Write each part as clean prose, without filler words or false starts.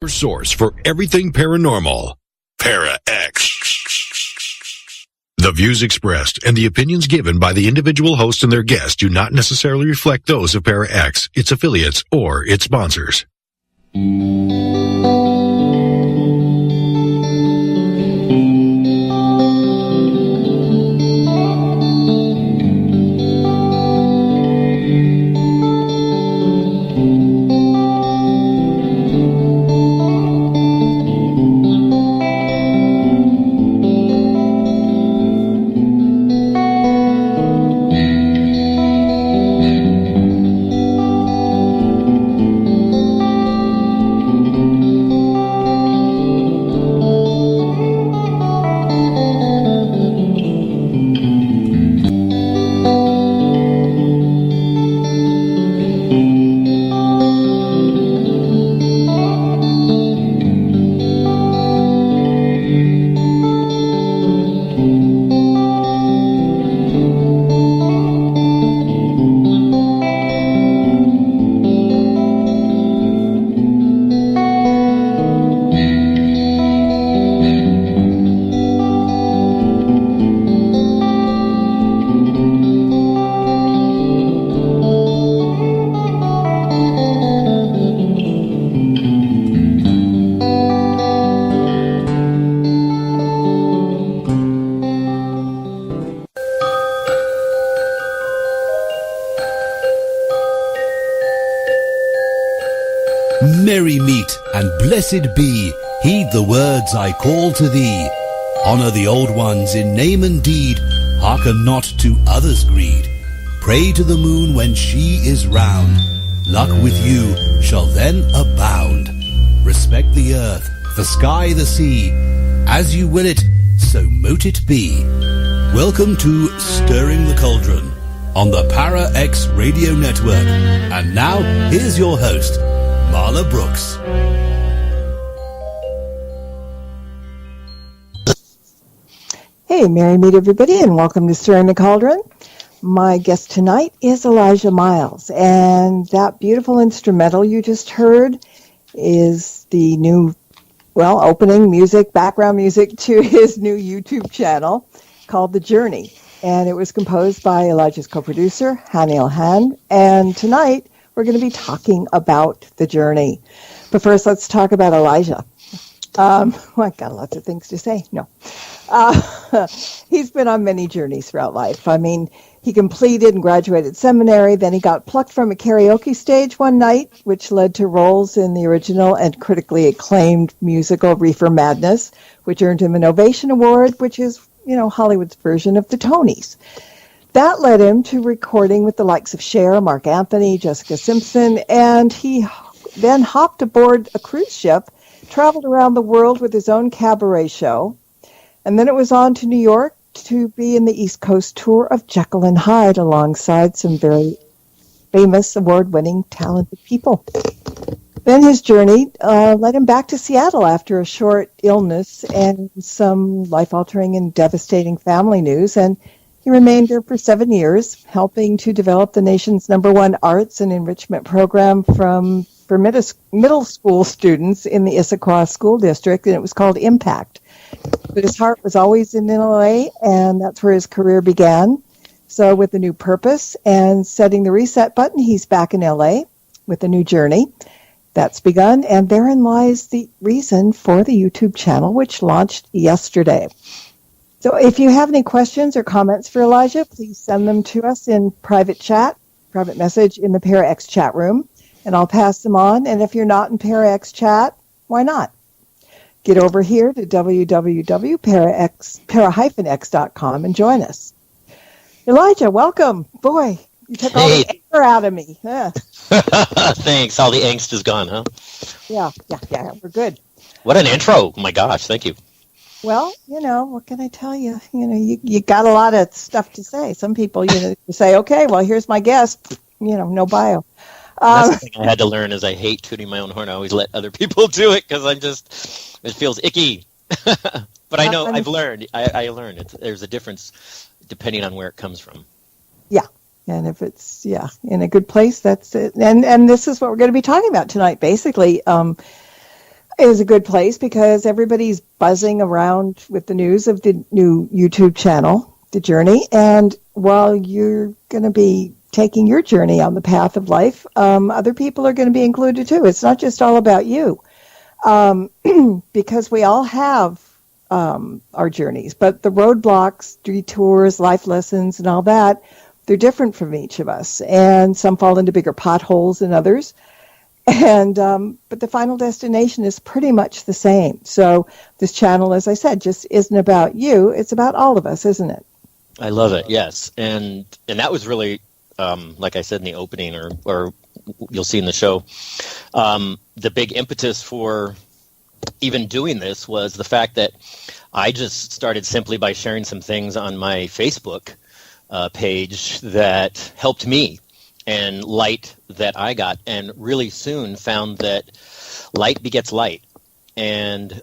Your source for everything paranormal. Para X. The views expressed and the opinions given by the individual host and their guests do not necessarily reflect those of Para X, its affiliates, or its sponsors. Merry meet and blessed be, heed the words I call to thee. Honour the old ones in name and deed, hearken not to others' greed. Pray to the moon when she is round, luck with you shall then abound. Respect the earth, the sky, the sea, as you will it, so mote it be. Welcome to Stirring the Cauldron on the Para X Radio Network. And now, here's your host, Marla Brooks. Hey, merry meet everybody, and welcome to Stirring the Cauldron. My guest tonight is Elijah Myles, and that beautiful instrumental you just heard is the new, opening music, background music to his new YouTube channel called The Journey. And it was composed by Elijah's co-producer, Hanil Han, and tonight we're going to be talking about The Journey. But first, let's talk about Elijah. I got lots of things to say. No. He's been on many journeys throughout life. I mean, he completed and graduated seminary, then he got plucked from a karaoke stage one night, which led to roles in the original and critically acclaimed musical Reefer Madness, which earned him an Ovation Award, which is, Hollywood's version of the Tonys. That led him to recording with the likes of Cher, Mark Anthony, Jessica Simpson, and he then hopped aboard a cruise ship, traveled around the world with his own cabaret show, and then it was on to New York to be in the East Coast tour of Jekyll and Hyde alongside some very famous, award-winning, talented people. Then his journey led him back to Seattle after a short illness and some life-altering and devastating family news, and he remained there for 7 years, helping to develop the nation's #1 arts and enrichment program for middle school students in the Issaquah School District, and it was called Impact. But his heart was always in LA, and that's where his career began. So with a new purpose and setting the reset button, he's back in LA with a new journey that's begun, and therein lies the reason for the YouTube channel, which launched yesterday. So if you have any questions or comments for Elijah, please send them to us in private message in the Para X chat room, and I'll pass them on. And if you're not in Para X chat, why not? Get over here to www.para-x.com and join us. Elijah, welcome. Boy, you took all the anger out of me. Yeah. Thanks. All the angst is gone, huh? Yeah, we're good. What an intro. Oh my gosh, thank you. Well, what can I tell you? You got a lot of stuff to say. Some people, say, okay, well, here's my guest. No bio. That's the thing I had to learn is I hate tooting my own horn. I always let other people do it because it feels icky. But I know I've learned. I learned there's a difference depending on where it comes from. Yeah. And if it's, in a good place, that's it. And this is what we're going to be talking about tonight, basically. is a good place because everybody's buzzing around with the news of the new YouTube channel, The Journey. And while you're going to be taking your journey on the path of life, other people are going to be included too. It's not just all about you, because we all have our journeys. But the roadblocks, detours, life lessons, and all that, they're different from each of us. And some fall into bigger potholes than others. And but the final destination is pretty much the same. So this channel, as I said, just isn't about you. It's about all of us, isn't it? I love it. Yes, and that was really, like I said in the opening, or you'll see in the show, the big impetus for even doing this was the fact that I just started simply by sharing some things on my Facebook page that helped me, and light that I got, and really soon found that light begets light, and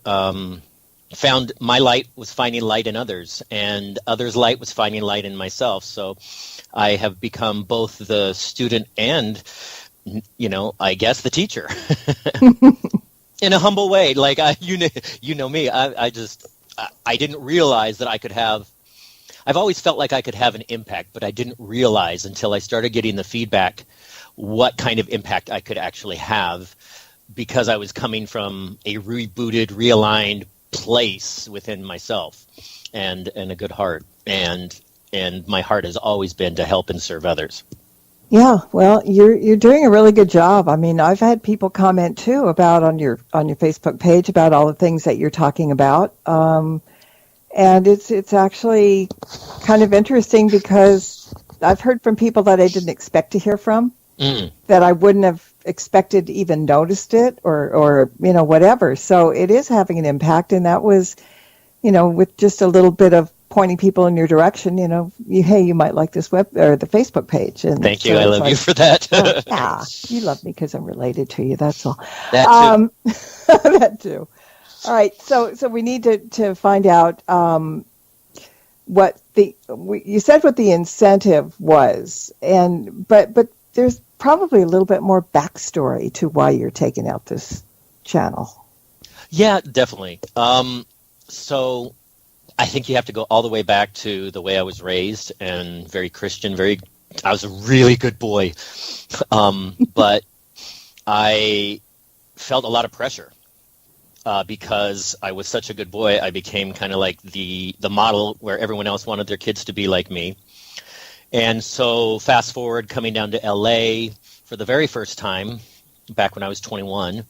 found my light was finding light in others, and others' light was finding light in myself. So I have become both the student and, I guess, the teacher in a humble way. Like you know me, I didn't realize that I could have. I've always felt like I could have an impact, but I didn't realize until I started getting the feedback what kind of impact I could actually have, because I was coming from a rebooted, realigned place within myself, and a good heart, and my heart has always been to help and serve others. Yeah, well, you're doing a really good job. I mean, I've had people comment too about on your Facebook page about all the things that you're talking about. And it's actually kind of interesting because I've heard from people that I didn't expect to hear from, that I wouldn't have expected to even noticed it or whatever. So it is having an impact, and that was, with just a little bit of pointing people in your direction, you might like this web or the Facebook page. And thank you. I love you for that. Yeah, you love me because I'm related to you. That's all. That too. That too. All right, so we need to find out what you said what the incentive was, but there's probably a little bit more backstory to why you're taking out this channel. Yeah, definitely. So I think you have to go all the way back to the way I was raised, and very Christian. I was a really good boy, but I felt a lot of pressure. Because I was such a good boy, I became kind of like the model where everyone else wanted their kids to be like me. And so fast forward, coming down to LA for the very first time, back when I was 21,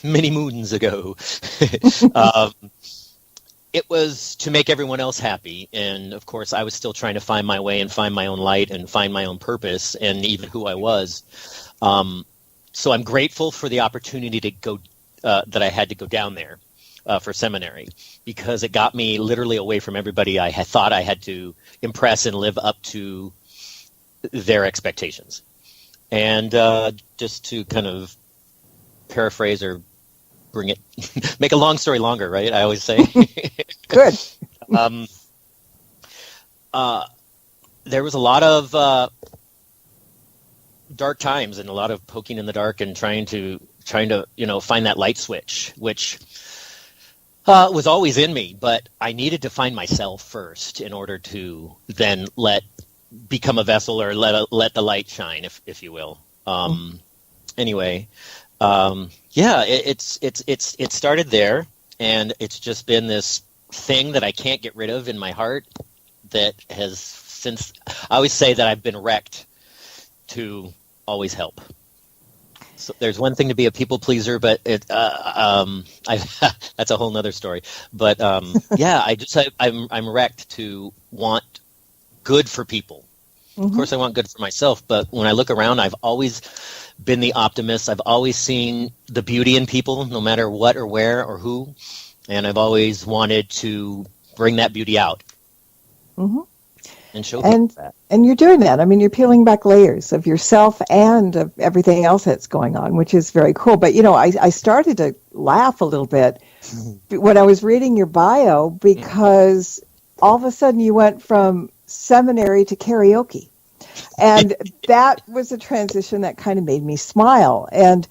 many moons ago, it was to make everyone else happy. And of course, I was still trying to find my way and find my own light and find my own purpose and even who I was. So I'm grateful for the opportunity to go that I had to go down there for seminary, because it got me literally away from everybody I had thought I had to impress and live up to their expectations. And just to kind of paraphrase or bring it, make a long story longer, right? I always say. Good. There was a lot of dark times and a lot of poking in the dark and trying to find that light switch, which was always in me, but I needed to find myself first in order to then become a vessel or let the light shine, if you will. Anyway, it started there, and it's just been this thing that I can't get rid of in my heart that has since. I always say that I've been wrecked to always help. So there's one thing to be a people pleaser, but that's a whole nother story. But I'm wrecked to want good for people. Mm-hmm. Of course, I want good for myself, but when I look around, I've always been the optimist. I've always seen the beauty in people, no matter what or where or who, and I've always wanted to bring that beauty out. Mm-hmm. And show people that. And you're doing that. I mean, you're peeling back layers of yourself and of everything else that's going on, which is very cool. But, I started to laugh a little bit when I was reading your bio, because all of a sudden you went from seminary to karaoke. And that was a transition that kind of made me smile. And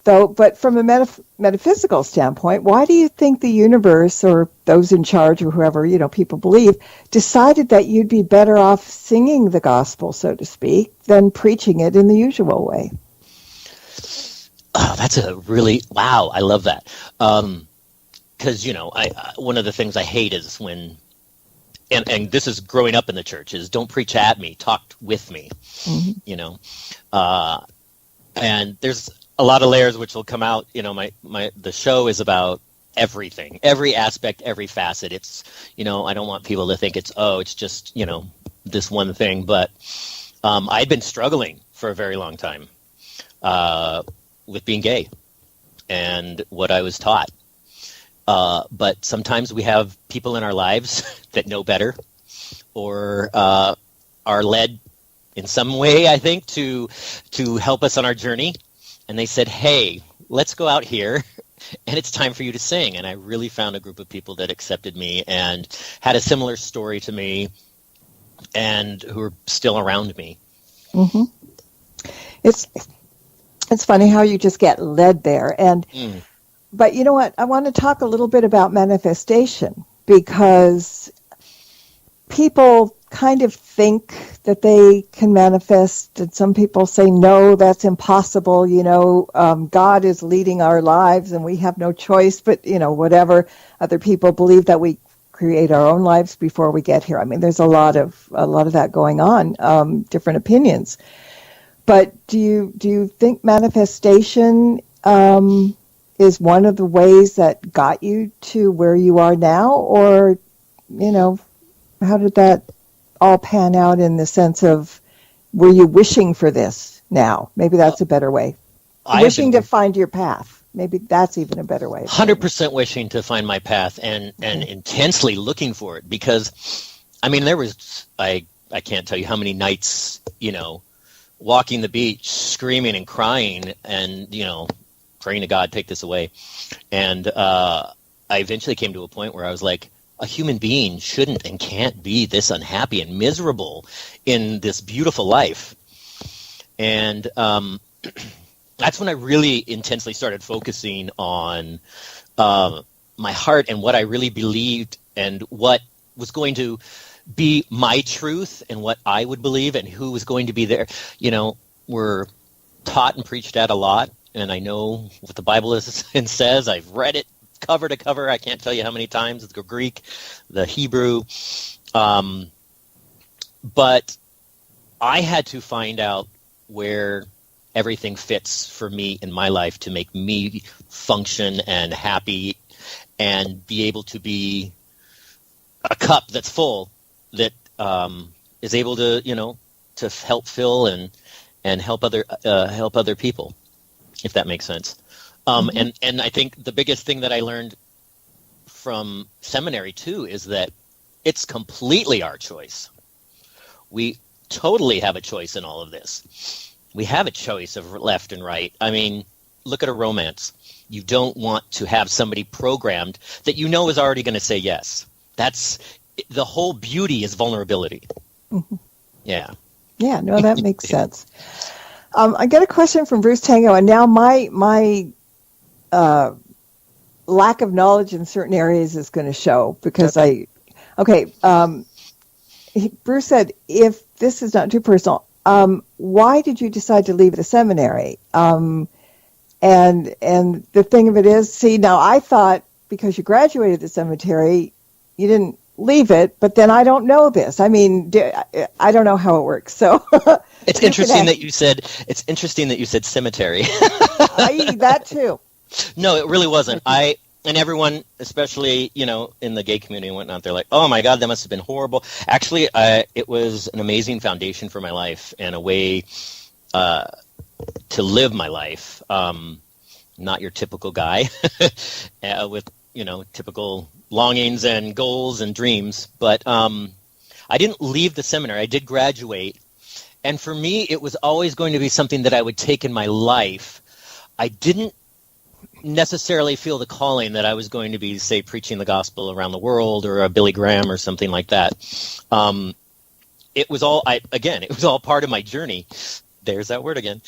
though. But from a metaphysical standpoint, why do you think the universe, or those in charge, or whoever, people believe, decided that you'd be better off singing the gospel, so to speak, than preaching it in the usual way? Oh, that's a really, wow, I love that. Because, one of the things I hate is when, and this is growing up in the church, is don't preach at me, talk with me, and there's a lot of layers which will come out. The show is about everything, every aspect, every facet. It's, I don't want people to think it's just, this one thing, but I'd been struggling for a very long time with being gay and what I was taught. But sometimes we have people in our lives that know better, or are led in some way, I think, to help us on our journey. And they said, hey, let's go out here, and it's time for you to sing. And I really found a group of people that accepted me and had a similar story to me, and who are still around me. Mm-hmm. It's funny how you just get led there. And but you know what? I want to talk a little bit about manifestation, because people kind of think that they can manifest, and some people say, no, that's impossible. God is leading our lives and we have no choice, but, whatever. Other people believe that we create our own lives before we get here. I mean, there's a lot of that going on, different opinions. But do you think manifestation is one of the ways that got you to where you are now? Or, how did that all pan out, in the sense of, were you wishing for this now? Maybe that's a better way. Wishing to find your path. Maybe that's even a better way. 100% wishing to find my path, and intensely looking for it, because, there was, I can't tell you how many nights, walking the beach, screaming and crying, and, praying to God, take this away. And I eventually came to a point where I was like, a human being shouldn't and can't be this unhappy and miserable in this beautiful life. And that's when I really intensely started focusing on my heart and what I really believed, and what was going to be my truth, and what I would believe, and who was going to be there. We're taught and preached at a lot, and I know what the Bible is and says. I've read it cover to cover. I can't tell you how many times. The Greek, the Hebrew. But I had to find out where everything fits for me in my life to make me function and happy, and be able to be a cup that's full, that is able to, to help fill and help other people, if that makes sense. And I think the biggest thing that I learned from seminary too is that it's completely our choice. We totally have a choice in all of this. We have a choice of left and right. Look at a romance. You don't want to have somebody programmed that is already going to say yes. That's the whole beauty, is vulnerability. Mm-hmm. Yeah. Yeah, no, that makes sense. I get a question from Bruce Tango, and now my lack of knowledge in certain areas is going to show, because Bruce said, if this is not too personal, why did you decide to leave the seminary? And the thing of it is, now I thought because you graduated the seminary, you didn't leave it, but then I don't know this. I don't know how it works. So it's interesting that you said cemetery. That too. No, it really wasn't. And everyone, especially, in the gay community and whatnot, they're like, oh my God, that must have been horrible. Actually, it was an amazing foundation for my life, and a way to live my life. Not your typical guy with, typical longings and goals and dreams. But I didn't leave the seminary. I did graduate. And for me, it was always going to be something that I would take in my life. I didn't necessarily feel the calling that I was going to be, say, preaching the gospel around the world, or a Billy Graham or something like that. It was all part of my journey. There's that word again.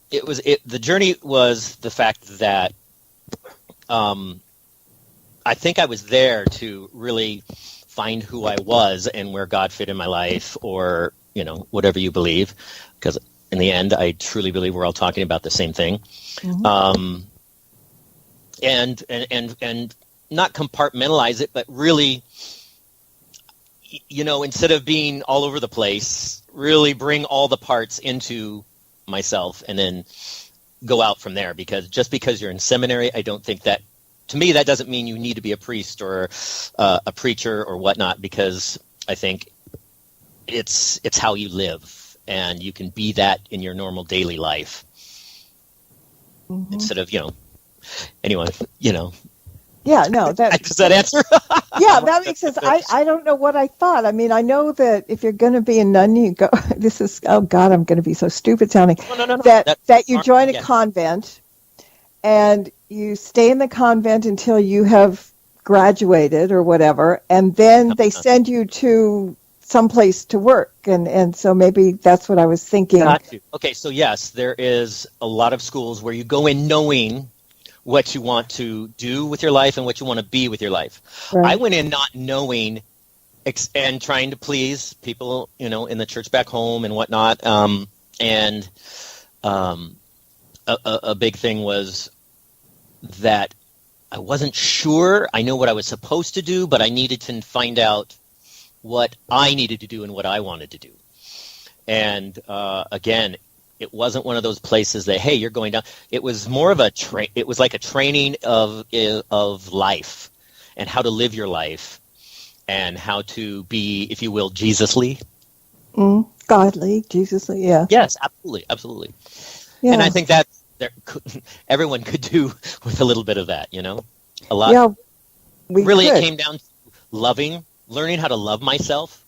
the journey was the fact that I think I was there to really find who I was and where God fit in my life, or whatever you believe, because in the end I truly believe we're all talking about the same thing. And not compartmentalize it, but really, instead of being all over the place, really bring all the parts into myself and then go out from there. Because just because you're in seminary, I don't think that, to me, that doesn't mean you need to be a priest or a preacher or whatnot, because I think it's how you live, and you can be that in your normal daily life instead of, anyway, Yeah, no. Does that answer? Yeah, that makes sense. I don't know what I thought. I mean, I know that if you're going to be a nun, you go, oh God, I'm going to be so stupid sounding. No. That you join a convent, and you stay in the convent until you have graduated or whatever, and then they send you to someplace to work. And so maybe that's what I was thinking. Got you. Okay, so yes, there is a lot of schools where you go in knowing what you want to do with your life and what you want to be with your life. Right. I went in not knowing and trying to please people, in the church back home and whatnot. And a big thing was that I wasn't sure. I know what I was supposed to do, but I needed to find out what I needed to do and what I wanted to do. And again, it wasn't one of those places that, hey, you're going down. It was more of it was like a training of life and how to live your life and how to be, if you will, Jesusly. Godly, Jesusly, yeah. Yes, absolutely. Yeah. And I think that everyone could do with a little bit of that, a lot. Yeah, it came down to learning how to love myself,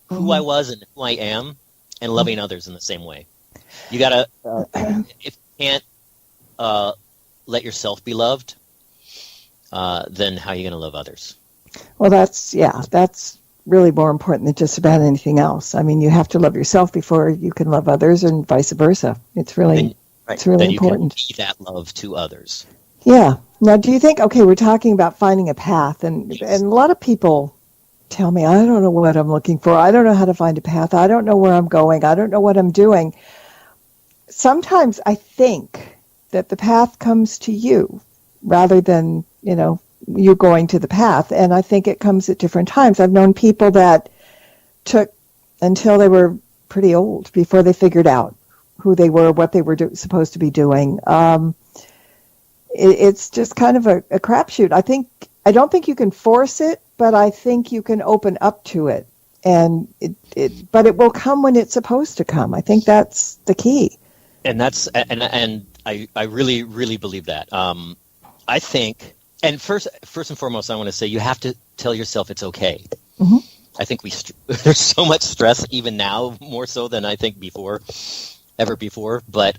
who I was and who I am, and loving others in the same way. You gotta, if you can't let yourself be loved, then how are you going to love others? Well, that's really more important than just about anything else. I mean, you have to love yourself before you can love others, and vice versa. It's really important. You can be that love to others. Yeah. Now, do you think? Okay, we're talking about finding a path, and a lot of people tell me, I don't know what I'm looking for. I don't know how to find a path. I don't know where I'm going. I don't know what I'm doing. Sometimes I think that the path comes to you rather than, you going to the path. And I think it comes at different times. I've known people that took until they were pretty old before they figured out who they were, what they were supposed to be doing. It's just kind of a crapshoot. I don't think you can force it, but I think you can open up to it. And but it will come when it's supposed to come. I think that's the key. And I really, really believe that. I think, and first and foremost, I want to say you have to tell yourself it's okay. Mm-hmm. I think there's so much stress even now, more so than I think ever before. But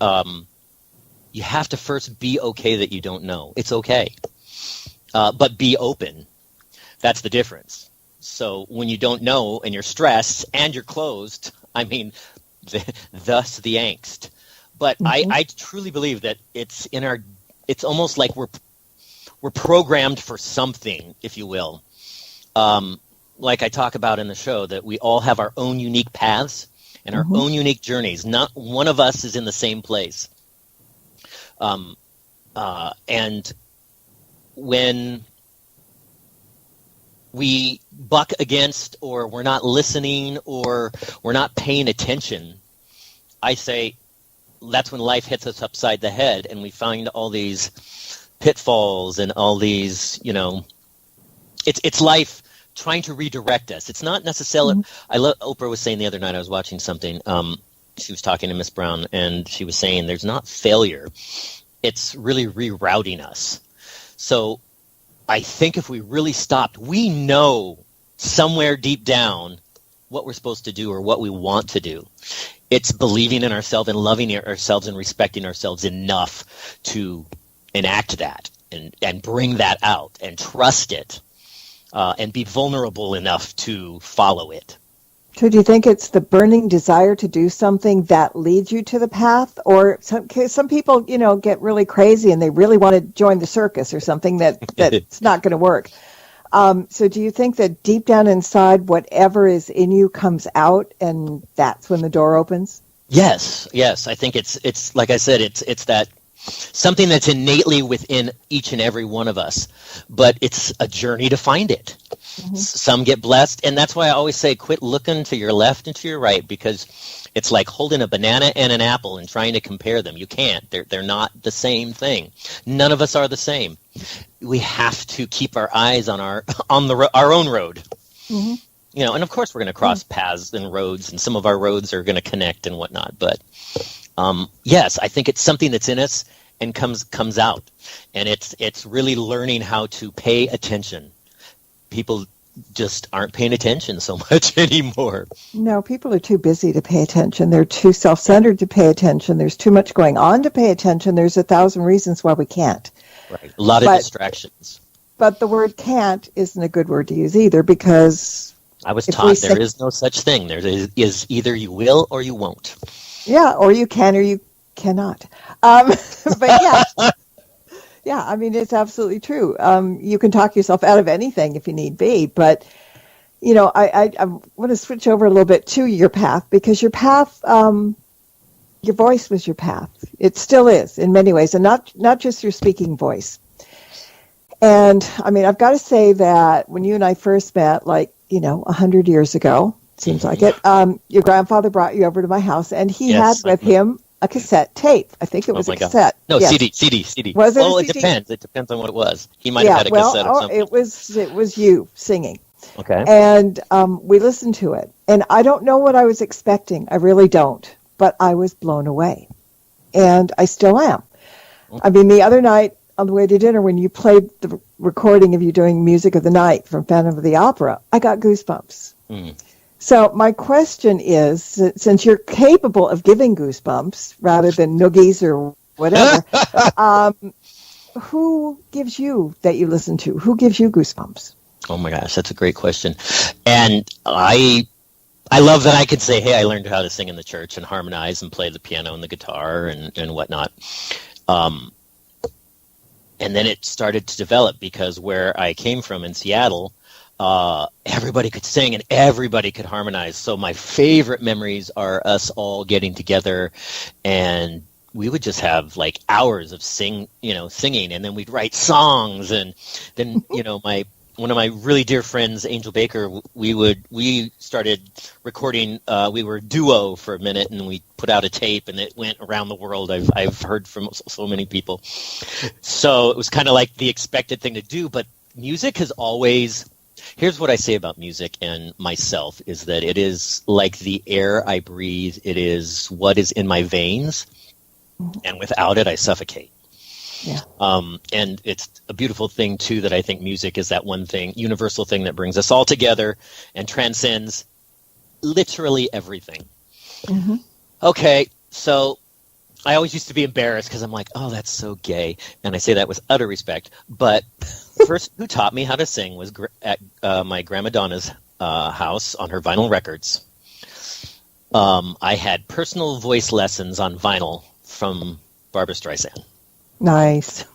you have to first be okay that you don't know. It's okay, but be open. That's the difference. So when you don't know and you're stressed and you're closed, thus the angst. But I truly believe that it's almost like we're programmed for something, if you will. Like I talk about in the show, that we all have our own unique paths and our own unique journeys. Not one of us is in the same place. And when we buck against, or we're not listening, or we're not paying attention, I say, that's when life hits us upside the head and we find all these pitfalls and all these, it's life trying to redirect us. It's not necessarily, Oprah was saying the other night, I was watching something, she was talking to Miss Brown, and she was saying there's not failure. It's really rerouting us. So I think if we really stopped, we know somewhere deep down what we're supposed to do or what we want to do. It's believing in ourselves and loving ourselves and respecting ourselves enough to enact that and bring that out and trust it and be vulnerable enough to follow it. So do you think it's the burning desire to do something that leads you to the path? Or some people, get really crazy and they really want to join the circus or something that's not going to work. So do you think that deep down inside, whatever is in you comes out, and that's when the door opens? Yes. I think it's like I said, it's that something that's innately within each and every one of us, but it's a journey to find it. Mm-hmm. Some get blessed, and that's why I always say quit looking to your left and to your right, because it's like holding a banana and an apple and trying to compare them. You can't. They're not the same thing. None of us are the same. We have to keep our eyes on our own road. Mm-hmm. And of course we're going to cross paths and roads, and some of our roads are going to connect and whatnot. But yes, I think it's something that's in us and comes out, and it's really learning how to pay attention. People just aren't paying attention so much anymore. No, people are too busy to pay attention. They're too self-centered to pay attention. There's too much going on to pay attention. There's 1,000 reasons why we can't. Right. A lot of distractions. But the word can't isn't a good word to use either, because I was taught there is no such thing. There is either you will or you won't. Yeah, or you can or you cannot. But yeah. Yeah, I mean, it's absolutely true. You can talk yourself out of anything if you need be. But, I want to switch over a little bit to your path, because your path, your voice was your path. It still is in many ways, and not just your speaking voice. And, I mean, I've got to say that when you and I first met, 100 years ago, seems like it, your grandfather brought you over to my house, and he had with him a cassette tape. I think it was a cassette. No, yes. CD. Was it? Well, it depends. It depends on what it was. He might have had a cassette or something. It was you singing. Okay. And we listened to it. And I don't know what I was expecting. I really don't. But I was blown away. And I still am. I mean, the other night on the way to dinner, when you played the recording of you doing Music of the Night from Phantom of the Opera, I got goosebumps. Mm. So my question is, since you're capable of giving goosebumps rather than noogies or whatever, who gives you that you listen to? Who gives you goosebumps? Oh my gosh, that's a great question. And I love that I could say, hey, I learned how to sing in the church and harmonize and play the piano and the guitar and whatnot. And then it started to develop, because where I came from in Seattle, everybody could sing and everybody could harmonize. So my favorite memories are us all getting together, and we would just have hours of singing, and then we'd write songs. And then, one of my really dear friends, Angel Baker, we started recording. We were a duo for a minute, and we put out a tape, and it went around the world. I've heard from so many people. So it was kind of like the expected thing to do. But music has always. Here's what I say about music and myself, is that it is like the air I breathe. It is what is in my veins, and without it, I suffocate. Yeah. And it's a beautiful thing, too, that I think music is that one thing, universal thing that brings us all together and transcends literally everything. Mm-hmm. Okay, so I always used to be embarrassed because I'm like, oh, that's so gay. And I say that with utter respect. But the first who taught me how to sing was at my Grandma Donna's house on her vinyl records. I had personal voice lessons on vinyl from Barbra Streisand. Nice.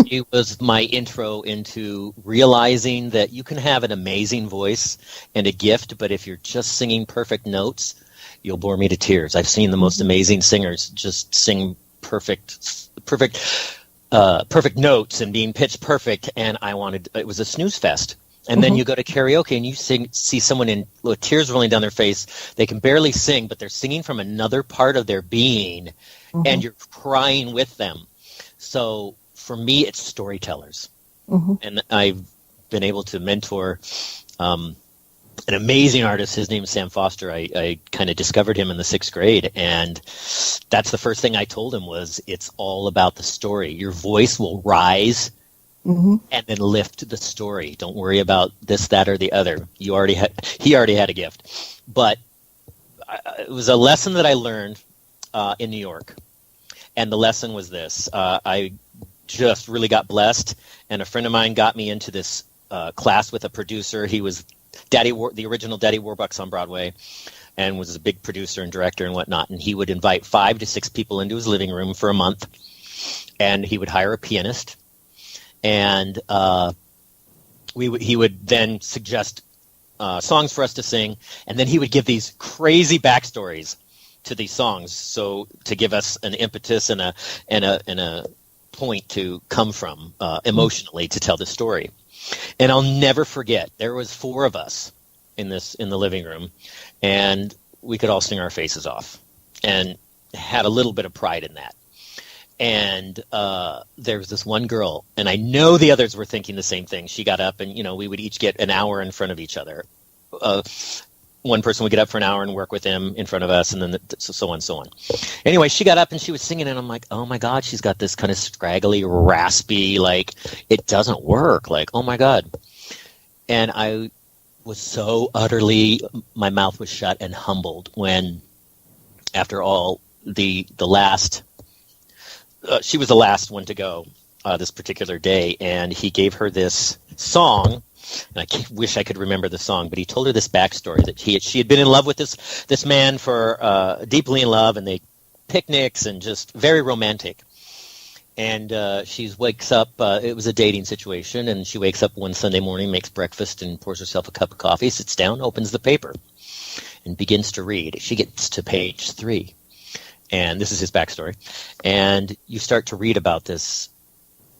She was my intro into realizing that you can have an amazing voice and a gift, but if you're just singing perfect notes, you'll bore me to tears. I've seen the most amazing singers just sing perfect notes and being pitch perfect, and it was a snooze fest. And then you go to karaoke and you see someone with tears rolling down their face. They can barely sing, but they're singing from another part of their being, and you're crying with them. So for me, it's storytellers. And I've been able to mentor an amazing artist. His name is Sam Foster. I kind of discovered him in the 6th grade, and that's the first thing I told him was, it's all about the story. Your voice will rise and then lift the story. Don't worry about this, that, or the other. He already had a gift. But it was a lesson that I learned in New York. And the lesson was this. I just really got blessed, and a friend of mine got me into this class with a producer. He was the original Daddy Warbucks on Broadway, and was a big producer and director and whatnot. And he would invite 5 to 6 people into his living room for a month, and he would hire a pianist, and he would then suggest songs for us to sing, and then he would give these crazy backstories to these songs, so to give us an impetus and a point to come from emotionally to tell the story. And I'll never forget, there was 4 of us in the living room, and we could all sing our faces off, and had a little bit of pride in that. And there was this one girl, and I know the others were thinking the same thing. She got up, and we would each get an hour in front of each other. One person would get up for an hour and work with him in front of us, and then so on, so on. Anyway, she got up and she was singing, and I'm like, oh my God, she's got this kind of scraggly, raspy, like, it doesn't work. Like, oh my God. And I was so utterly, my mouth was shut and humbled when, after all, the last, she was the last one to go this particular day, and he gave her this song. And I wish I could remember the song, but he told her this backstory that she had been in love with this man for deeply in love, and they picnics and just very romantic. And she wakes up. It was a dating situation, and she wakes up one Sunday morning, makes breakfast, and pours herself a cup of coffee, sits down, opens the paper, and begins to read. She gets to page 3, and this is his backstory. And you start to read about this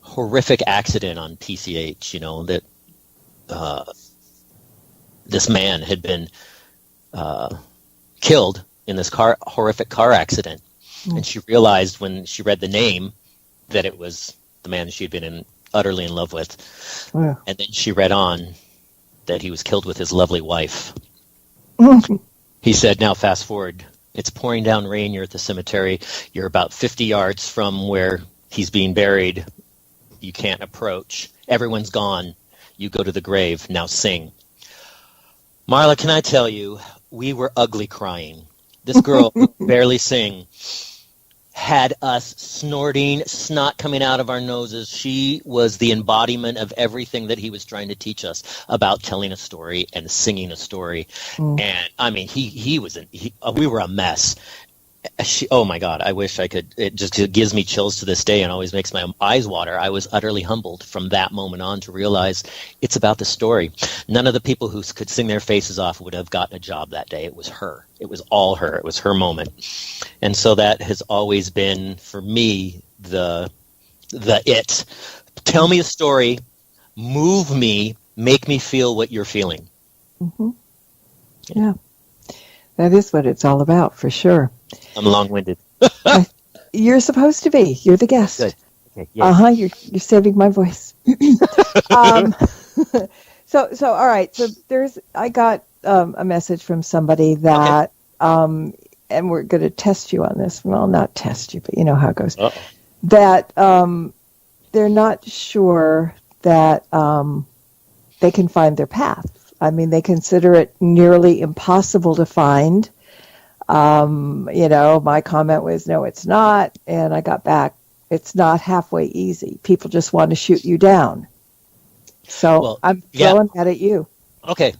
horrific accident on PCH. That. This man had been killed in this horrific car accident, and she realized when she read the name that it was the man she'd been utterly in love with. Wow. And then she read on that he was killed with his lovely wife. He said, now fast forward, it's pouring down rain, you're at the cemetery, you're about 50 yards from where he's being buried, you can't approach, everyone's gone. You go to the grave, now sing. Marla, can I tell you, we were ugly crying. This girl who could barely sing had us snorting, snot coming out of our noses. She was the embodiment of everything that he was trying to teach us about telling a story and singing a story. And I mean, we were a mess. Oh my God, I wish I could. It gives me chills to this day and always makes my eyes water. I was utterly humbled from that moment on to realize it's about the story. None of the people who could sing their faces off would have gotten a job that day. It was her. It was all her. It was her moment. And so that has always been, for me, the it. Tell me a story, move me, make me feel what you're feeling. Mm-hmm. Yeah. That is what it's all about, for sure. I'm long-winded. You're supposed to be. You're the guest. Good. Okay, yeah. You're saving my voice. So all right. So I got a message from somebody that, and we're going to test you on this. Well, not test you, but you know how it goes. Uh-oh. That they're not sure that they can find their path. I mean, they consider it nearly impossible to find. My comment was, no, it's not. And I got back, it's not halfway easy. People just want to shoot you down. So I'm throwing that at you. Okay.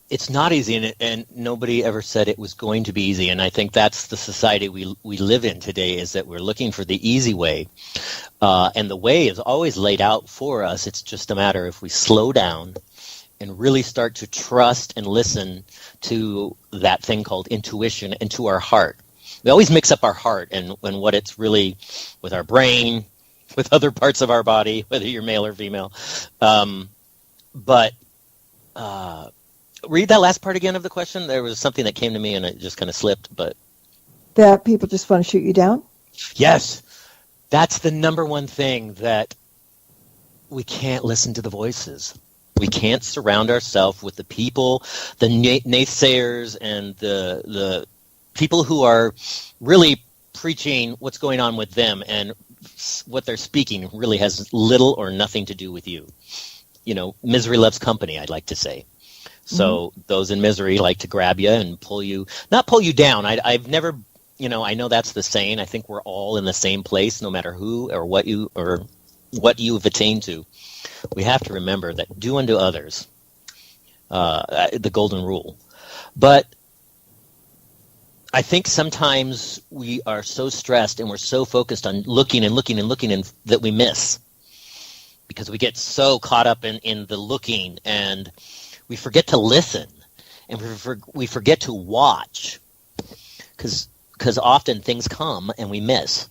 It's not easy, and nobody ever said it was going to be easy. And I think that's the society we live in today, is that we're looking for the easy way. And the way is always laid out for us. It's just a matter if we slow down and really start to trust and listen to that thing called intuition and to our heart. We always mix up our heart and what it's really with our brain, with other parts of our body, whether you're male or female. But read that last part again of the question. There was something that came to me and it just kind of slipped. But that people just want to shoot you down? Yes. That's the number one thing, that we can't listen to the voices. We can't surround ourselves with the people, the naysayers, and the people who are really preaching what's going on with them, and what they're speaking really has little or nothing to do with you. Misery loves company, I'd like to say. So those in misery like to grab you and not pull you down. I've never, I know that's the saying. I think we're all in the same place, no matter who or what you've attained to. We have to remember that do unto others the golden rule. But I think sometimes we are so stressed and we're so focused on looking and that we miss, because we get so caught up in the looking, and we forget to listen, and we forget to watch, because often things come and we miss.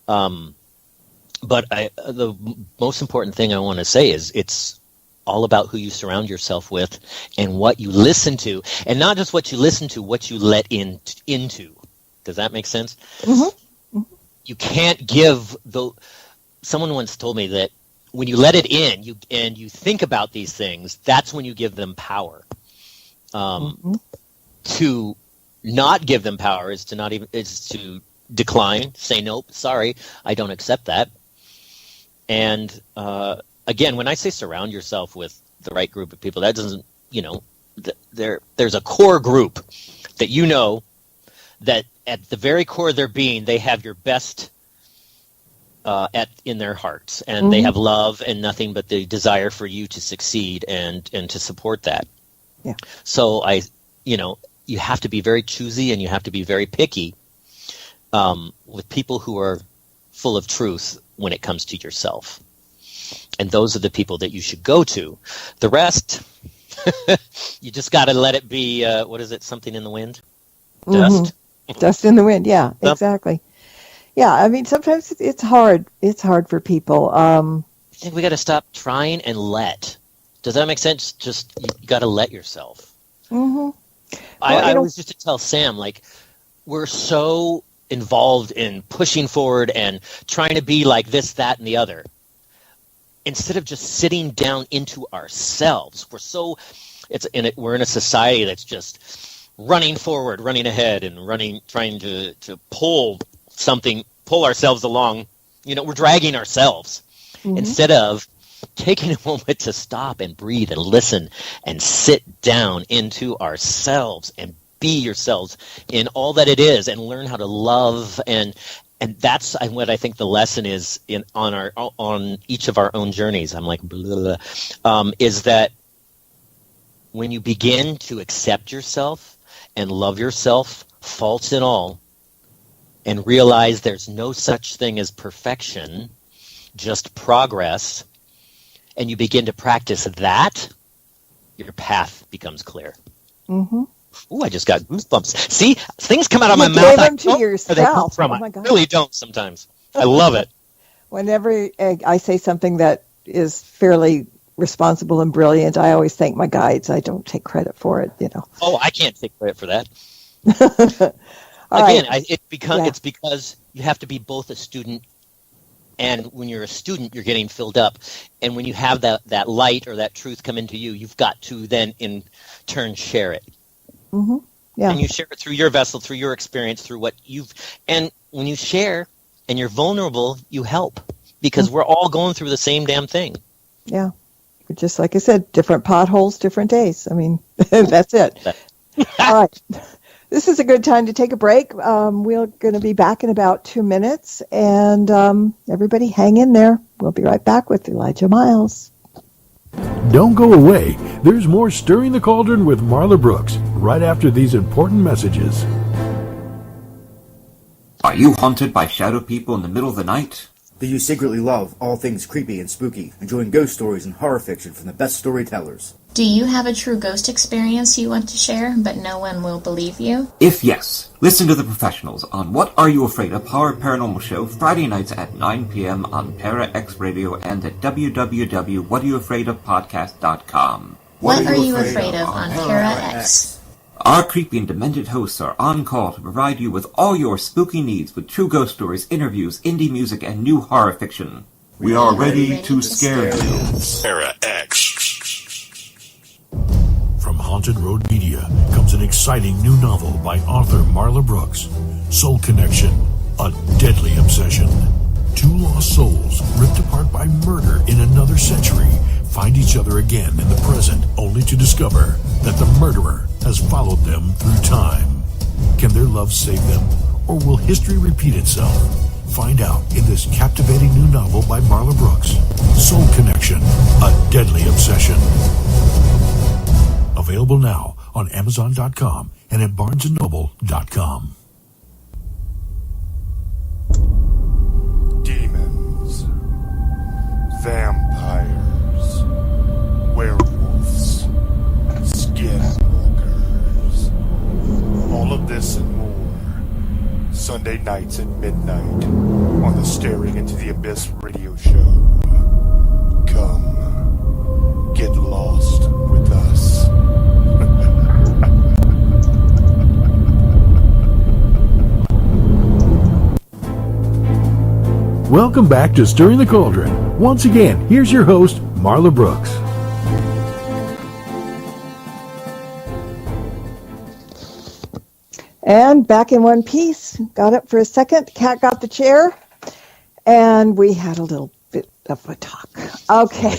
But the most important thing I want to say is it's all about who you surround yourself with and what you listen to, and not just what you listen to, what you let into. Does that make sense? Mm-hmm. Mm-hmm. You can't give someone once told me that when you let it in, you think about these things, that's when you give them power. To not give them power is to decline, say nope, sorry, I don't accept that. And again, when I say surround yourself with the right group of people, that doesn't, there's a core group that that at the very core of their being, they have your best in their hearts, and they have love and nothing but the desire for you to succeed and to support that. Yeah. So you have to be very choosy, and you have to be very picky with people who are full of truth when it comes to yourself. And those are the people that you should go to. The rest, you just got to let it be, what is it, something in the wind? Dust? Dust in the wind, yeah, exactly. Yeah, I mean, sometimes it's hard. It's hard for people. I think we got to stop trying and let. Does that make sense? Just, you got to let yourself. Mm-hmm. I always used to tell Sam, we're so involved in pushing forward and trying to be like this, that, and the other, instead of just sitting down into ourselves. We're in a society that's just running forward, running ahead, and trying to pull ourselves along. We're dragging ourselves instead of taking a moment to stop and breathe and listen and sit down into ourselves and be yourselves in all that it is, and learn how to love. And that's what I think the lesson is on each of our own journeys. I'm like, blah, blah, blah, is that when you begin to accept yourself and love yourself, faults and all, and realize there's no such thing as perfection, just progress, and you begin to practice that, your path becomes clear. Mm-hmm. Ooh, I just got goosebumps. See, things come out of my mouth. You gave them to yourself. Oh my God. I really don't sometimes. I love it. Whenever I say something that is fairly responsible and brilliant, I always thank my guides. I don't take credit for it, Oh, I can't take credit for that. It's because you have to be both a student, and when you're a student, you're getting filled up. And when you have that light or that truth come into you, you've got to then in turn share it. Mm-hmm. Yeah. And you share it through your vessel, through your experience, through what and when you share and you're vulnerable, you help, because we're all going through the same damn thing. Yeah. Just like I said, different potholes, different days. I mean, that's it. All right. This is a good time to take a break. We're going to be back in about 2 minutes, and everybody hang in there. We'll be right back with Elijah Myles. Don't go away. There's more Stirring the Cauldron with Marla Brooks right after these important messages. Are you haunted by shadow people in the middle of the night? Do you secretly love all things creepy and spooky, enjoying ghost stories and horror fiction from the best storytellers? Do you have a true ghost experience you want to share, but no one will believe you? If yes, listen to the professionals on What Are You Afraid of? Horror Paranormal Show, Friday nights at 9 p.m. on Para X Radio and at www.whatareyoufraidofpodcast.com. What Are You Afraid of on Para X? Our creepy and demented hosts are on call to provide you with all your spooky needs with true ghost stories, interviews, indie music, and new horror fiction. We are ready to scare you. Para X. From Haunted Road Media comes an exciting new novel by author Marla Brooks. Soul Connection, a deadly obsession. Two lost souls, ripped apart by murder in another century, find each other again in the present, only to discover that the murderer has followed them through time. Can their love save them, or will history repeat itself? Find out in this captivating new novel by Marla Brooks. Soul Connection, a deadly obsession. Available now on Amazon.com and at BarnesandNoble.com. Demons, vampires, werewolves, skinwalkers, all of this and more. Sunday nights at midnight on the Staring Into the Abyss radio show. Come, get lost with us. Welcome back to Stirring the Cauldron. Once again, here's your host, Marla Brooks. And back in one piece, got up for a second, cat got the chair, and we had a little bit of a talk. Okay.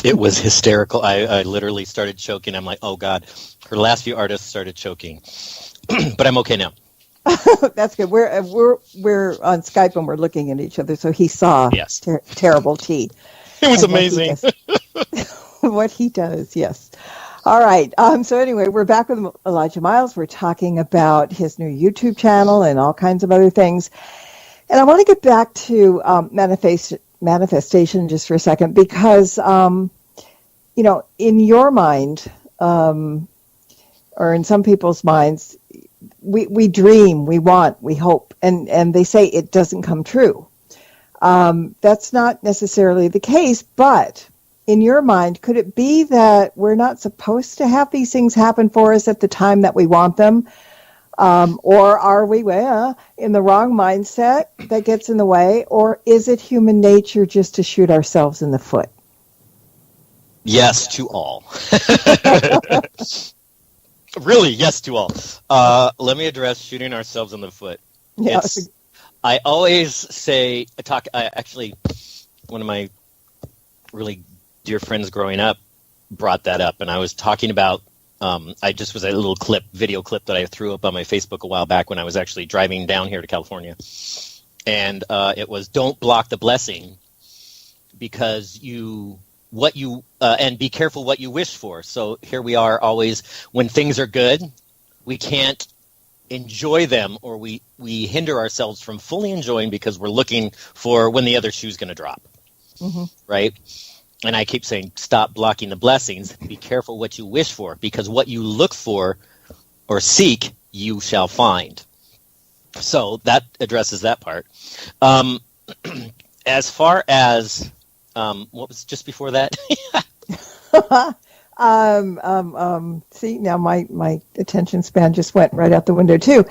It was hysterical. I literally started choking. I'm like, oh, God. Her last few artists started choking. But I'm okay now. That's good. We're on Skype and we're looking at each other, so he saw Yes. Terrible T. It was amazing. What he does, yes. All right. So anyway, we're back with Elijah Myles. We're talking about his new YouTube channel and all kinds of other things. And I want to get back to manifestation just for a second because, in your mind, or in some people's minds, we dream, we want, we hope, and they say it doesn't come true. That's not necessarily the case, but in your mind, could it be that we're not supposed to have these things happen for us at the time that we want them? Or are we in the wrong mindset that gets in the way? Or is it human nature just to shoot ourselves in the foot? Yes to all. Really, yes to all. Let me address shooting ourselves in the foot. Yeah. I always say, actually, one of my really dear friends growing up brought that up, and I was talking about, I just was a little video clip that I threw up on my Facebook a while back when I was actually driving down here to California. And it was, don't block the blessing because and be careful what you wish for. So here we are always, when things are good, we can't enjoy them, or we hinder ourselves from fully enjoying because we're looking for when the other shoe's going to drop. Mm-hmm. Right? And I keep saying, stop blocking the blessings. Be careful what you wish for, because what you look for or seek, you shall find. So that addresses that part. As far as what was just before that? See, now my attention span just went right out the window too.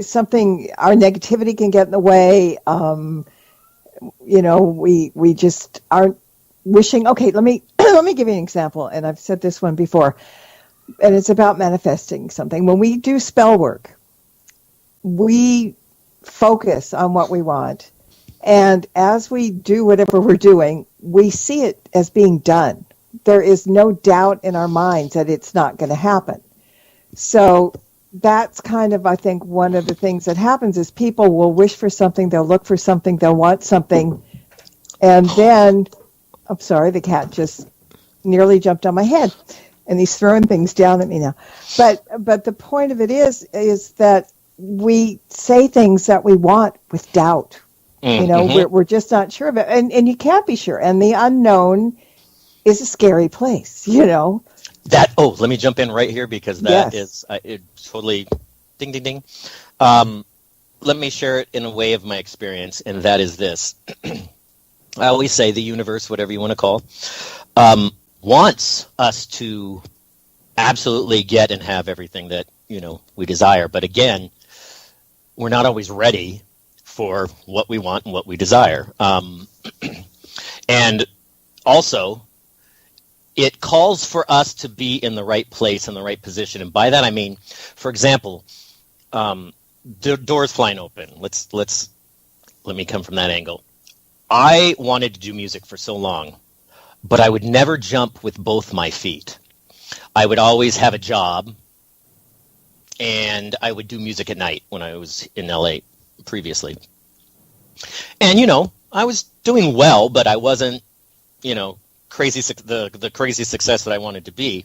Something, our negativity can get in the way. We just aren't wishing. Okay, let me give you an example, and I've said this one before, and it's about manifesting something. When we do spell work, we focus on what we want, and as we do whatever we're doing, we see it as being done. There is no doubt in our minds that it's not going to happen. So that's kind of, I think, one of the things that happens is people will wish for something, they'll look for something, they'll want something, and then, I'm sorry, the cat just nearly jumped on my head, and he's throwing things down at me now. But the point of it is that we say things that we want with doubt. Mm-hmm. We're just not sure of it, and you can't be sure, and the unknown is a scary place, let me jump in right here because that is it totally ding, ding, ding. Let me share it in a way of my experience, and that is this. I always say the universe, whatever you want to call, wants us to absolutely get and have everything that, we desire. But again, we're not always ready for what we want and what we desire. And also, it calls for us to be in the right place, in the right position. And by that I mean, for example, doors flying open. Let me come from that angle. I wanted to do music for so long, but I would never jump with both my feet. I would always have a job, and I would do music at night when I was in LA previously. And, I was doing well, but I wasn't, the crazy success that I wanted to be,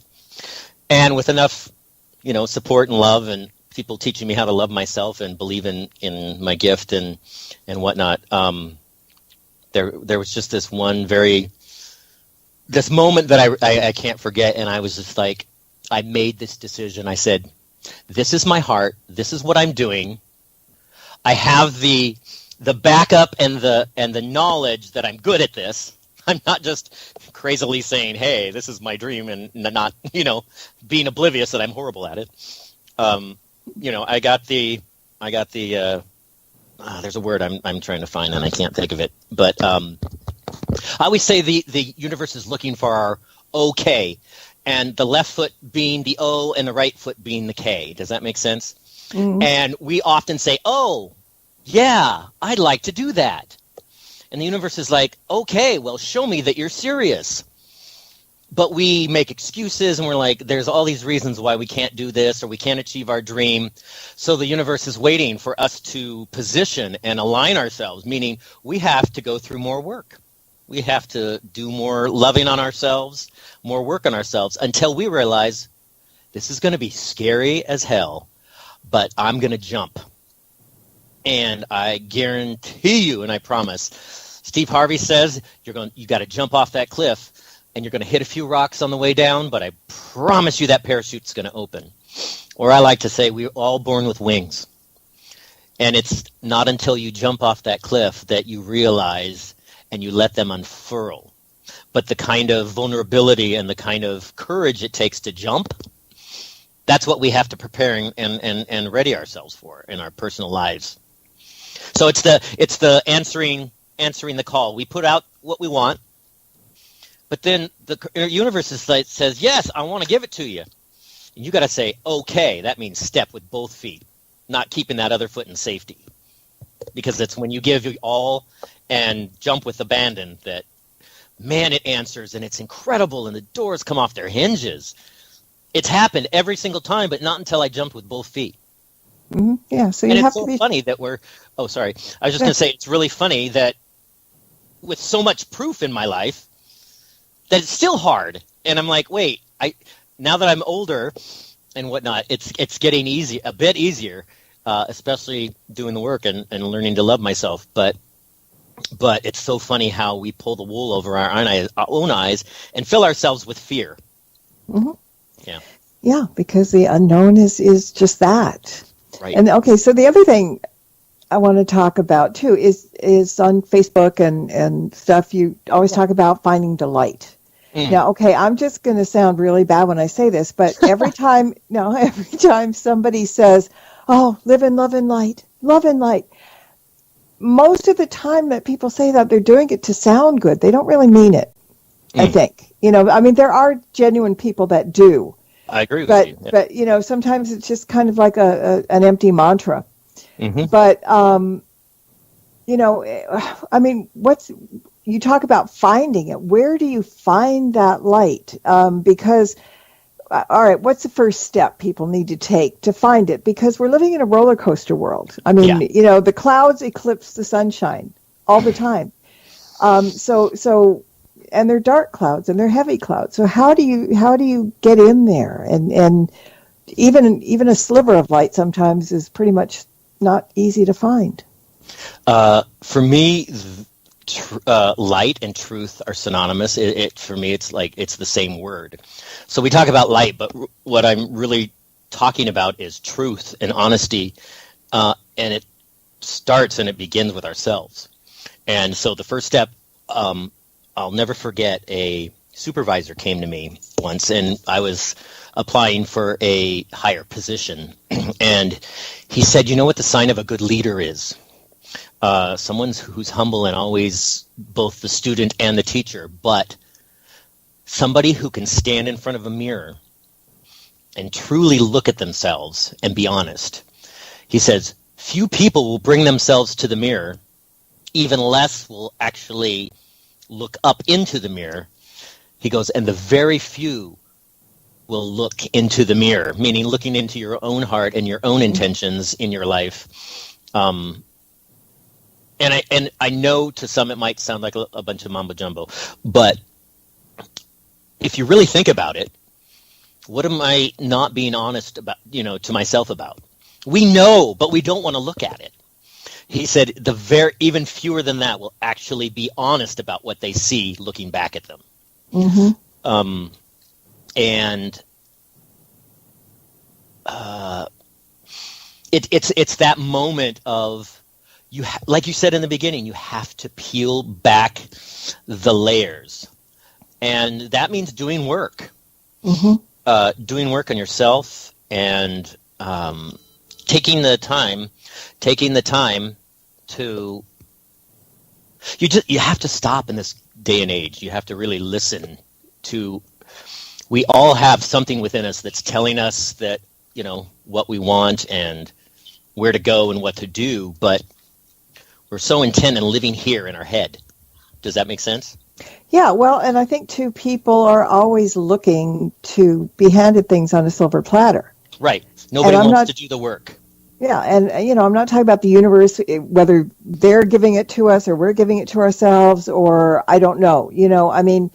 and with enough, support and love and people teaching me how to love myself and believe in my gift and whatnot. There was just this moment that I can't forget, and I was just like, I made this decision. I said, this is my heart. This is what I'm doing. I have the backup and the knowledge that I'm good at this. I'm not just crazily saying, hey, this is my dream, and not, being oblivious that I'm horrible at it. I got the there's a word I'm trying to find and I can't think of it. But I always say the universe is looking for our okay, and the left foot being the O and the right foot being the K. Does that make sense? Mm-hmm. And we often say, oh, yeah, I'd like to do that. And the universe is like, okay, well, show me that you're serious. But we make excuses, and we're like, there's all these reasons why we can't do this or we can't achieve our dream. So the universe is waiting for us to position and align ourselves, meaning we have to go through more work. We have to do more loving on ourselves, more work on ourselves, until we realize this is going to be scary as hell, but I'm going to jump. And I guarantee you, and I promise, Steve Harvey says you got to jump off that cliff, and you're going to hit a few rocks on the way down, but I promise you that parachute's going to open. Or I like to say, we're all born with wings. And it's not until you jump off that cliff that you realize and you let them unfurl. But the kind of vulnerability and the kind of courage it takes to jump, that's what we have to prepare and ready ourselves for in our personal lives. So it's the answering the call. We put out what we want, but then the universe says, yes, I want to give it to you. And you got to say, okay. That means step with both feet, not keeping that other foot in safety. Because it's when you give you all and jump with abandon that, man, it answers, and it's incredible, and the doors come off their hinges. It's happened every single time, but not until I jumped with both feet. Mm-hmm. Yeah, so and you have it's so to be funny that we're. Oh, sorry. I was just going to say it's really funny that with so much proof in my life, that it's still hard. And I'm like, wait, now that I'm older and whatnot, it's getting a bit easier, especially doing the work and learning to love myself. But it's so funny how we pull the wool over our own eyes and fill ourselves with fear. Mm-hmm. Yeah. Yeah, because the unknown is just that. Right. And okay, so the other thing I want to talk about too is on Facebook and stuff. You always talk about finding delight. Mm. Now, okay, I'm just going to sound really bad when I say this, but every time somebody says, "Oh, live in love and light," most of the time that people say that, they're doing it to sound good. They don't really mean it. I think. There are genuine people that do. I agree with you. Yeah. But sometimes it's just kind of like an empty mantra. Mm-hmm. But you talk about finding it. Where do you find that light? Because all right, what's the first step people need to take to find it? Because we're living in a roller coaster world. The clouds eclipse the sunshine all the time. And they're dark clouds and they're heavy clouds. So how do you get in there? And even a sliver of light sometimes is pretty much not easy to find. For me, light and truth are synonymous. For me, it's like it's the same word. So we talk about light, but what I'm really talking about is truth and honesty, and it starts and it begins with ourselves. And so the first step. I'll never forget a supervisor came to me once, and I was applying for a higher position. And he said, you know what the sign of a good leader is? Someone who's humble and always both the student and the teacher, but somebody who can stand in front of a mirror and truly look at themselves and be honest. He says, few people will bring themselves to the mirror, even less will actually look up into the mirror. He goes, and the very few will look into the mirror, meaning looking into your own heart and your own intentions in your life. And I know to some it might sound like a bunch of mambo jumbo, but if you really think about it, what am I not being honest about, to myself about? We know, but we don't want to look at it. He said even fewer than that will actually be honest about what they see looking back at them. Mm-hmm. And it's that moment of like you said in the beginning, you have to peel back the layers, and that means doing work. Mm-hmm. Doing work on yourself and taking the time to you have to stop in this day and age. You have to really listen to. We all have something within us that's telling us that what we want and where to go and what to do, but we're so intent on living here in our head. Does that make sense? Yeah, well, and I think too, people are always looking to be handed things on a silver platter. Right. Nobody wants to do the work. Yeah, and I'm not talking about the universe, whether they're giving it to us or we're giving it to ourselves, or I don't know. I mean,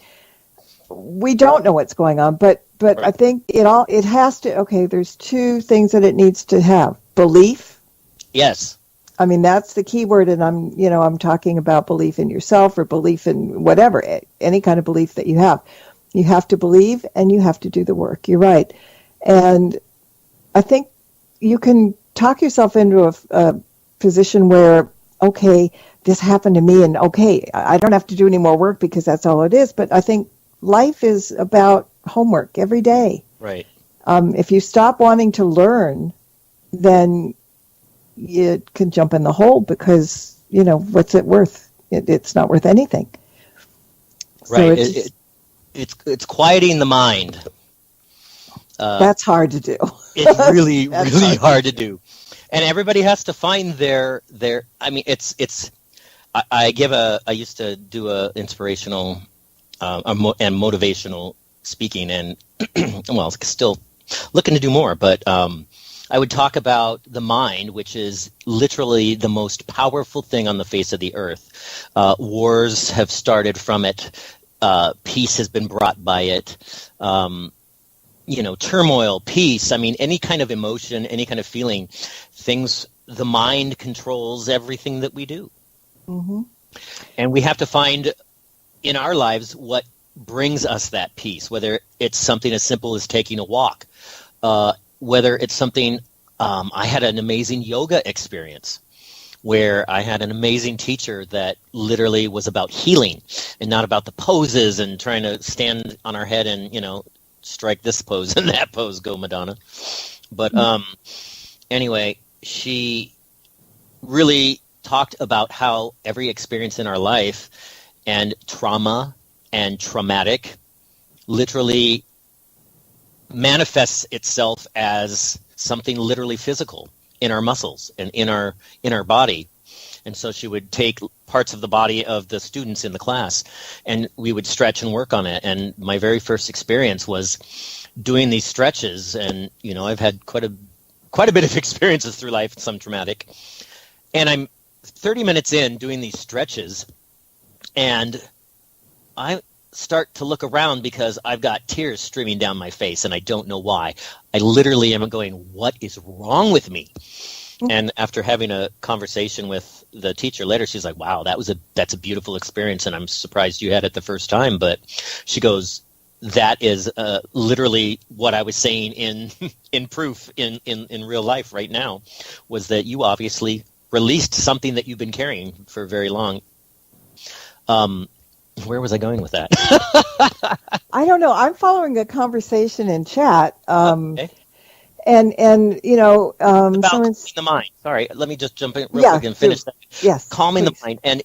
we don't know what's going on, but right. I think it has to. Okay, there's two things that it needs to have: belief. Yes. I mean, that's the key word, and I'm talking about belief in yourself or belief in whatever, any kind of belief that you have. You have to believe, and you have to do the work. You're right, and I think you can talk yourself into a position where, okay, this happened to me, and okay, I don't have to do any more work because that's all it is. But I think life is about homework every day. Right. If you stop wanting to learn, then you can jump in the hole because, what's it worth? It's not worth anything. Right. So it's quieting the mind. That's hard to do. It's really, really hard to do. And everybody has to find their I mean, I used to do a inspirational and motivational speaking, and well, still looking to do more, but I would talk about the mind, which is literally the most powerful thing on the face of the earth. Wars have started from it. Peace has been brought by it. Turmoil, peace. I mean, any kind of emotion, any kind of feeling, the mind controls everything that we do. Mm-hmm. And we have to find in our lives what brings us that peace, whether it's something as simple as taking a walk, whether it's something, I had an amazing yoga experience where I had an amazing teacher that literally was about healing and not about the poses and trying to stand on our head and, strike this pose and that pose, go Madonna. But anyway, she really talked about how every experience in our life and trauma and traumatic literally manifests itself as something literally physical in our muscles and in our body. And so she would take parts of the body of the students in the class and we would stretch and work on it. And my very first experience was doing these stretches, and I've had quite a bit of experiences through life, some traumatic. And I'm 30 minutes in doing these stretches, and I start to look around because I've got tears streaming down my face, and I don't know why. I literally am going, what is wrong with me? And after having a conversation with the teacher later, she's like, wow, that's a beautiful experience, and I'm surprised you had it the first time. But she goes, that is literally what I was saying in proof in real life right now, was that you obviously released something that you've been carrying for very long. Where was I going with that? I don't know. I'm following a conversation in chat. Okay. And about someone's the mind. Sorry, let me just jump in real quick and finish that. Yes, calming please. The mind, and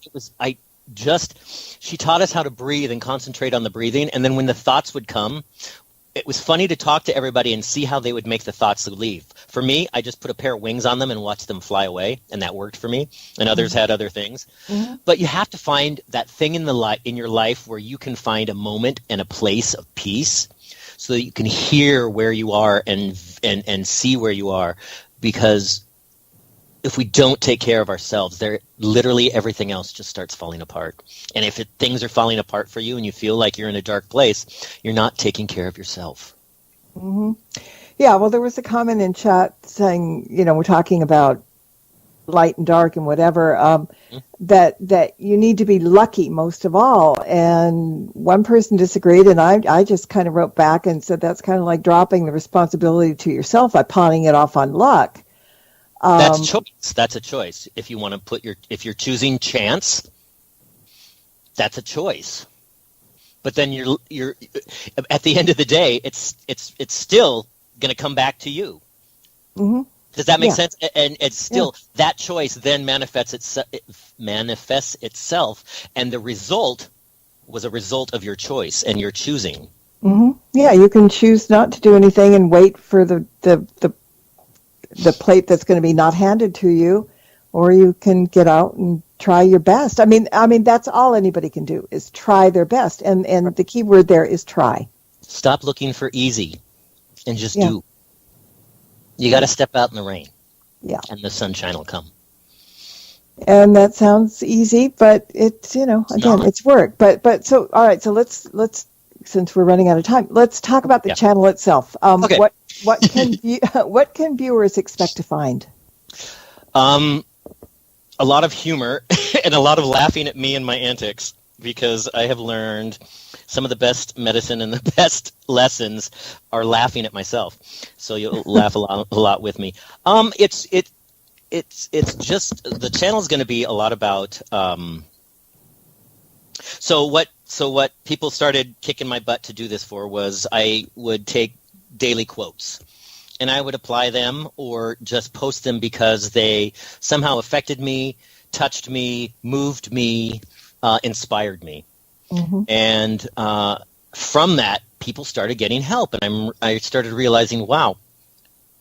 she taught us how to breathe and concentrate on the breathing, and then when the thoughts would come, it was funny to talk to everybody and see how they would make the thoughts leave. For me, I just put a pair of wings on them and watched them fly away, and that worked for me. And others had other things. Mm-hmm. But you have to find that thing in your life where you can find a moment and a place of peace, so that you can hear where you are and see where you are, because if we don't take care of ourselves, literally everything else just starts falling apart. And if things are falling apart for you and you feel like you're in a dark place, you're not taking care of yourself. Mm-hmm. Yeah, well, there was a comment in chat saying, we're talking about light and dark and whatever, that you need to be lucky most of all. And one person disagreed, and I just kind of wrote back and said that's kind of like dropping the responsibility to yourself by pawning it off on luck. That's a choice. That's a choice. If you want to if you're choosing chance, that's a choice. But then you're at the end of the day, it's still going to come back to you. Mm-hmm. Does that make sense? And it's still that choice then manifests itself, and the result was a result of your choice and your choosing. Mm-hmm. Yeah, you can choose not to do anything and wait for the plate that's going to be not handed to you, or you can get out and try your best. I mean that's all anybody can do is try their best, and the key word there is try. Stop looking for easy and just do. You got to step out in the rain. Yeah. And the sunshine will come. And that sounds easy, but it's, it's work. But so, all right, so let's since we're running out of time, let's talk about the channel itself. Okay. What can viewers expect to find? A lot of humor and a lot of laughing at me and my antics, because I have learned some of the best medicine and the best lessons are laughing at myself. So you'll laugh a lot with me. It's just the channel's going to be a lot about. So what people started kicking my butt to do this for was I would take daily quotes, and I would apply them or just post them because they somehow affected me, touched me, moved me, inspired me. Mm-hmm. And from that, people started getting help, and I started realizing, wow,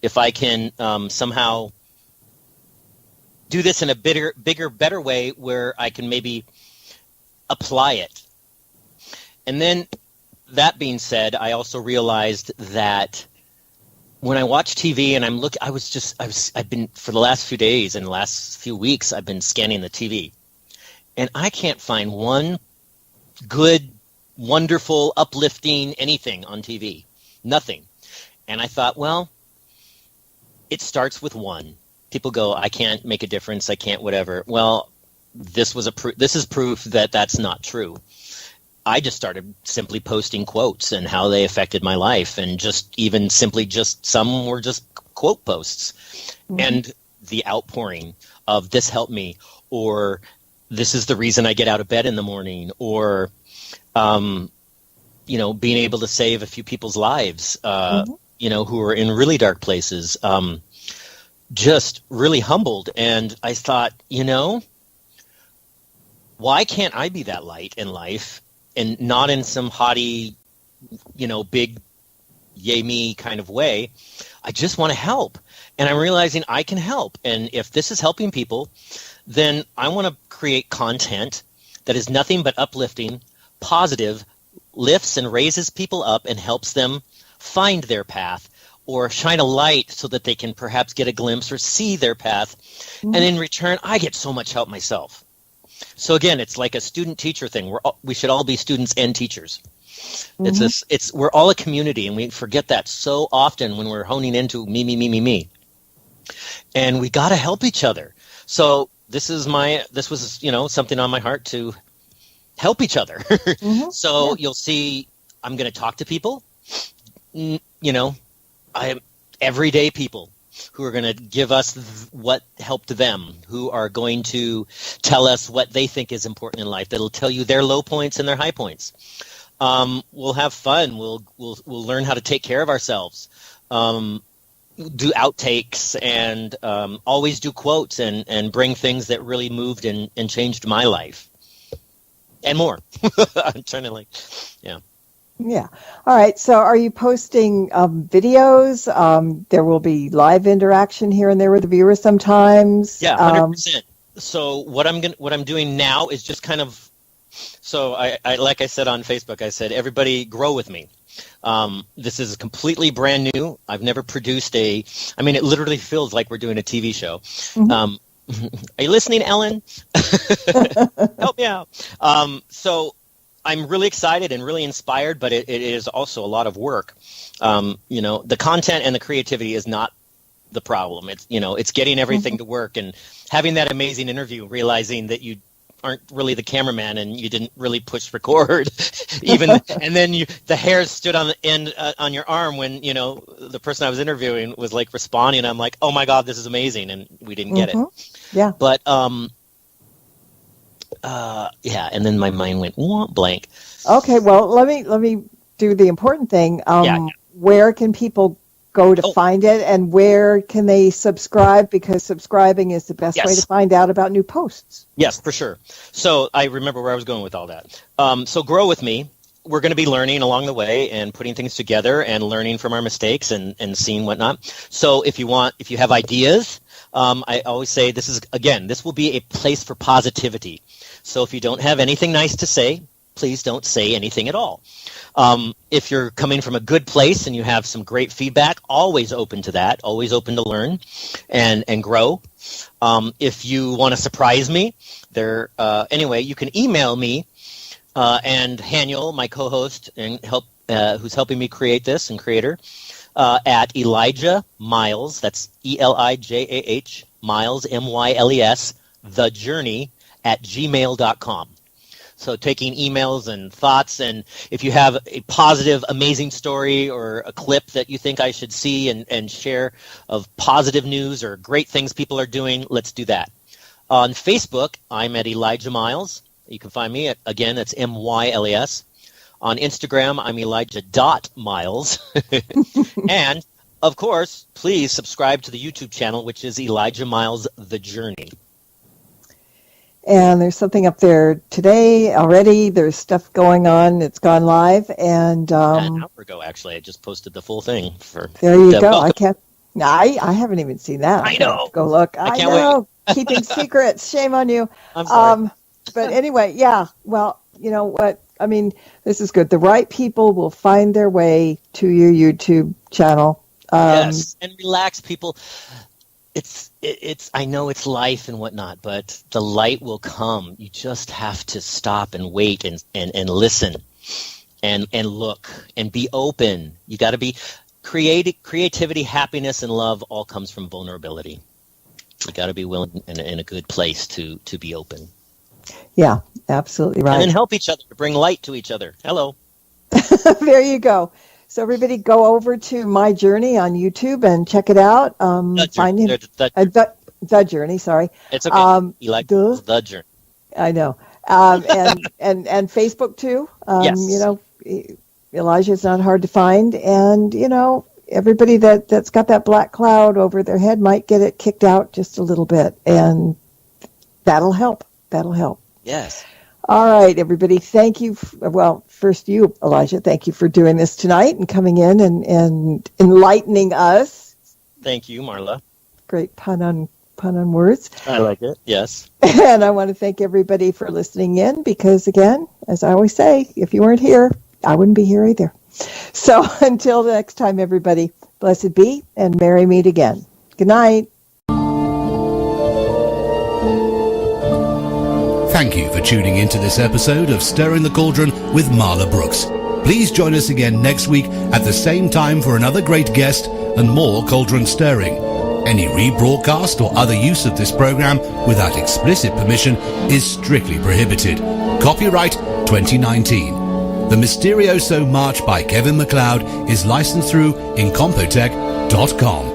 if I can somehow do this in a bigger, better way, where I can maybe apply it. And then, that being said, I also realized that when I watch TV and I've been for the last few days and the last few weeks, I've been scanning the TV, and I can't find one good, wonderful, uplifting anything on TV. Nothing. And I thought, well, it starts with one. People go, I can't make a difference, I can't whatever. Well, this is proof that that's not true. I just started simply posting quotes and how they affected my life, and just some were just quote posts. Mm-hmm. And the outpouring of this helped me, or this is the reason I get out of bed in the morning, or, being able to save a few people's lives, who are in really dark places, just really humbled. And I thought, why can't I be that light in life, and not in some haughty, big yay me kind of way? I just want to help. And I'm realizing I can help. And if this is helping people, then I want to create content that is nothing but uplifting, positive, lifts and raises people up and helps them find their path, or shine a light so that they can perhaps get a glimpse or see their path. Mm-hmm. And in return, I get so much help myself. So again, it's like a student-teacher thing. We should all be students and teachers. Mm-hmm. We're all a community, and we forget that so often when we're honing into me. And we got to help each other. So this was something on my heart to help each other. Mm-hmm. So you'll see, I'm going to talk to people, I am everyday people who are going to give us what helped them, who are going to tell us what they think is important in life. That'll tell you their low points and their high points. We'll have fun. We'll learn how to take care of ourselves. Do outtakes, and always do quotes, and bring things that really moved and changed my life, and more. I'm trying to Yeah. All right. So are you posting videos? There will be live interaction here and there with the viewers sometimes. Yeah, 100%. So what I'm doing now is just kind of, so I like I said on Facebook, I said, everybody grow with me. This is completely brand new. I've never produced it literally feels like we're doing a TV show. Mm-hmm. Are you listening, Ellen? Help me out. So I'm really excited and really inspired, but it is also a lot of work. The content and the creativity is not the problem. It's getting everything to work and having that amazing interview, realizing that you aren't really the cameraman and you didn't really push record and then the hairs stood on the end on your arm when the person I was interviewing was like responding. I'm like, oh my god, this is amazing, and we didn't get it. But and then my mind went blank. Okay, well, let me do the important thing. Where can people go to find it, and where can they subscribe? Because subscribing is the best way to find out about new posts. Yes, for sure. So I remember where I was going with all that. So grow with me. We're going to be learning along the way and putting things together and learning from our mistakes and seeing whatnot. So if you have ideas, I always say this will be a place for positivity. So if you don't have anything nice to say, please don't say anything at all. If you're coming from a good place and you have some great feedback, always open to that, always open to learn and grow. If you want to surprise me, you can email me and Haniel, my co-host and who's helping me create this and creator, at Elijah Myles, that's ELIJAH, Myles, MYLES, The Journey @gmail.com. So taking emails and thoughts, and if you have a positive, amazing story or a clip that you think I should see and share of positive news or great things people are doing, let's do that. On Facebook, I'm at Elijah Myles. You can find me again, that's MYLES. On Instagram, I'm Elijah.Myles. And, of course, please subscribe to the YouTube channel, which is Elijah Myles, The Journey. And there's something up there today already. There's stuff going on. It's gone live. And an hour ago, actually, I just posted the full thing. There you go. I haven't even seen that. I know. Go look. I can't wait. Keeping secrets. Shame on you. I'm sorry. But anyway, yeah. Well, you know what? I mean, this is good. The right people will find their way to your YouTube channel. Yes, and relax, people. I know it's life and whatnot, but the light will come. You just have to stop and wait and listen and look and be open. You got to be creativity, happiness, and love all comes from vulnerability. You got to be willing and in a good place to be open. Yeah, absolutely right. And then help each other, bring light to each other. Hello. There you go. So everybody go over to My Journey on YouTube and check it out. Find him. The Journey, sorry. It's okay. The Journey. I know. And Facebook too. Yes. You know, Elijah's not hard to find. And, you know, everybody that's got that black cloud over their head might get it kicked out just a little bit. And that'll help. Yes. All right, everybody. Thank you. First you, Elijah. Thank you for doing this tonight and coming in and enlightening us. Thank you, Marla. Great pun on words. I like it. Yes. And I want to thank everybody for listening in because, again, as I always say, if you weren't here, I wouldn't be here either. So until next time, everybody, blessed be and merry meet again. Good night. Thank you for tuning into this episode of Stirring the Cauldron with Marla Brooks. Please join us again next week at the same time for another great guest and more cauldron stirring. Any rebroadcast or other use of this program without explicit permission is strictly prohibited. Copyright 2019. The Mysterioso March by Kevin MacLeod is licensed through Incompetech.com.